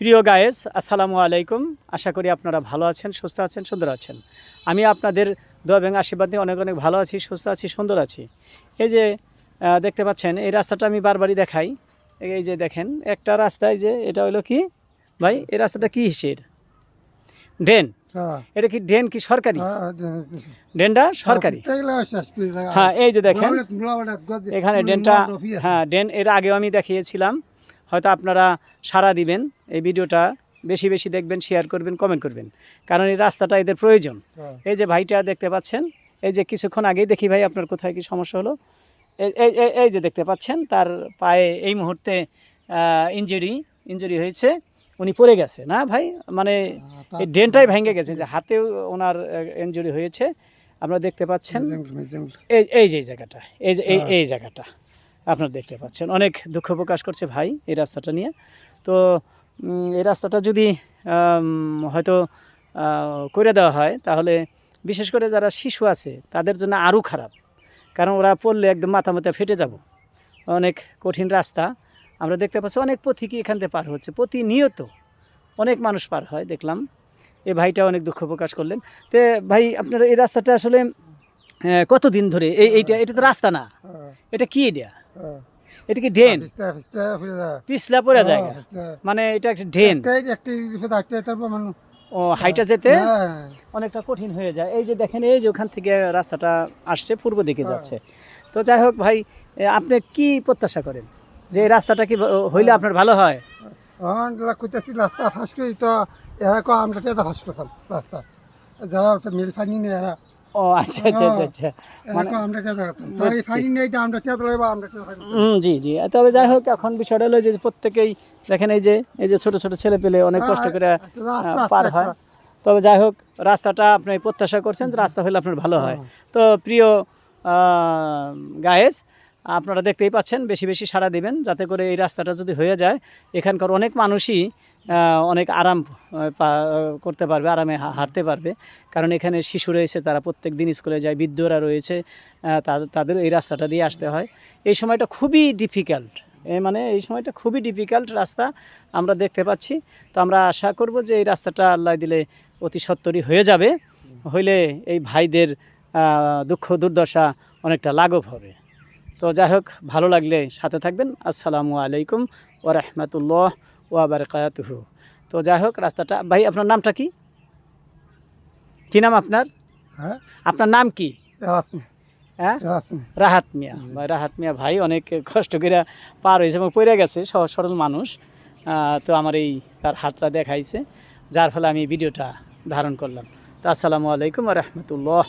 প্রিয় গায়েস, আসসালামু আলাইকুম। আশা করি আপনারা ভালো আছেন, সুস্থ আছেন, সুন্দর আছেন। আমি আপনাদের দোয়া এবং আশীর্বাদ নিয়ে অনেক অনেক ভালো আছি, সুস্থ আছি, সুন্দর আছি। এই যে দেখতে পাচ্ছেন, এই রাস্তাটা আমি বারবারই দেখাই। এই যে দেখেন একটা রাস্তায়, যে এটা হলো কি ভাই, এই রাস্তাটা কি হিসের ড্রেন? এটা কি ড্রেন কি সরকারি? ড্রেনটা সরকারি। হ্যাঁ, এই যে দেখেন এখানে ড্রেনটা। হ্যাঁ, ড্রেন এর আগেও আমি দেখিয়েছিলাম, হয়তো আপনারা সাড়া দিবেন, এই ভিডিওটা বেশি বেশি দেখবেন, শেয়ার করবেন, কমেন্ট করবেন, কারণ এই রাস্তাটা এদের প্রয়োজন। এই যে ভাইটা দেখতে পাচ্ছেন, এই যে কিছুক্ষণ আগেই দেখি ভাই আপনার কোথায় কি সমস্যা হলো। এই যে দেখতে পাচ্ছেন তার পায়ে এই মুহূর্তে ইঞ্জুরি হয়েছে, উনি পড়ে গেছে না ভাই, মানে এই ড্রেনটাই ভেঙে গেছে, যে হাতেও ওনার ইঞ্জুরি হয়েছে। আপনারা দেখতে পাচ্ছেন এই যে জায়গাটা, এই জায়গাটা আপনারা দেখতে পাচ্ছেন। অনেক দুঃখ প্রকাশ করছে ভাই এই রাস্তাটা নিয়ে। তো এই রাস্তাটা যদি হয়তো করে দেওয়া হয়, তাহলে বিশেষ করে যারা শিশু আছে তাদের জন্য আরও খারাপ, কারণ ওরা পড়লে একদম মাথা ফেটে যাব। অনেক কঠিন রাস্তা। আমরা দেখতে পাচ্ছি অনেক পথিকই এখান থেকে পার হচ্ছে, প্রতিনিয়ত অনেক মানুষ পার হয় দেখলাম। এই ভাইটা অনেক দুঃখ প্রকাশ করলেন। তো ভাই, আপনারা এই রাস্তাটা আসলে কতদিন ধরে এটা তো রাস্তা না, এটা কি? এটা কি ড্রেন? পিছলা পড়া জায়গা, মানে এটা একটা ড্রেন। ও, হাইটা যেতে অনেকটা কঠিন হয়ে যায়। এই যে দেখেন, এই যে ওখান থেকে রাস্তাটা আসছে, পূর্ব দিকে যাচ্ছে। তো যাই হোক ভাই, আপনি কি প্রত্যাশা করেন যে এই রাস্তাটা কি হইলে আপনার ভালো হয়? রাস্তা ফাঁস করি তো এরা আমরা ফাঁস করতাম রাস্তা, যারা মিল ফানি নেই এরা। ও আচ্ছা আচ্ছা আচ্ছা আচ্ছা, মানে আমরা জি জি। তবে যাই হোক, এখন বিষয়টা হলো যে প্রত্যেকেই দেখেন, এই যে ছোট ছোট ছেলে পেলে অনেক কষ্ট করে পার হয়। তবে যাই হোক, রাস্তাটা আপনি প্রত্যাশা করছেন যে রাস্তা হলে আপনার ভালো হয়। তো প্রিয় গায়েস, আপনারা দেখতেই পাচ্ছেন, বেশি বেশি সাড়া দিবেন, যাতে করে এই রাস্তাটা যদি হয়ে যায়, এখানকার অনেক মানুষই অনেক আরাম করতে পারবে, আরামে হাঁটতে পারবে। কারণ এখানে শিশু রয়েছে, তারা প্রত্যেক দিন স্কুলে যায়, বৃদ্ধরা রয়েছে, তাদের এই রাস্তাটা দিয়ে আসতে হয়। এই সময়টা খুবই ডিফিকাল্ট, মানে এই সময়টা খুবই ডিফিকাল্ট রাস্তা আমরা দেখতে পাচ্ছি। তো আমরা আশা করব যে এই রাস্তাটা আল্লাহ দিলে অতি সত্বরই হয়ে যাবে, হইলে এই ভাইদের দুঃখ দুর্দশা অনেকটা লাঘব হবে। তো যাই হোক, ভালো লাগলে সাথে থাকবেন। আসসালামু আলাইকুম ওয়া রাহমাতুল্লাহ ওয়া বারাকাতুহু। তো যাই হোক, রাস্তাটা ভাই, আপনার নামটা কি? কি নাম আপনার? হ্যাঁ, আপনার নাম কি? হ্যাঁ, রাহাত মিয়া ভাই। রাহাত মিয়া ভাই অনেক কষ্ট করে পার হয়েছে এবং পড়ে গেছে, সহজ সরল মানুষ। তো আমার এই তার হাতটা দেখাইছে, যার ফলে আমি ভিডিওটা ধারণ করলাম। তো আসসালামু আলাইকুম ওয়া রাহমাতুল্লাহ।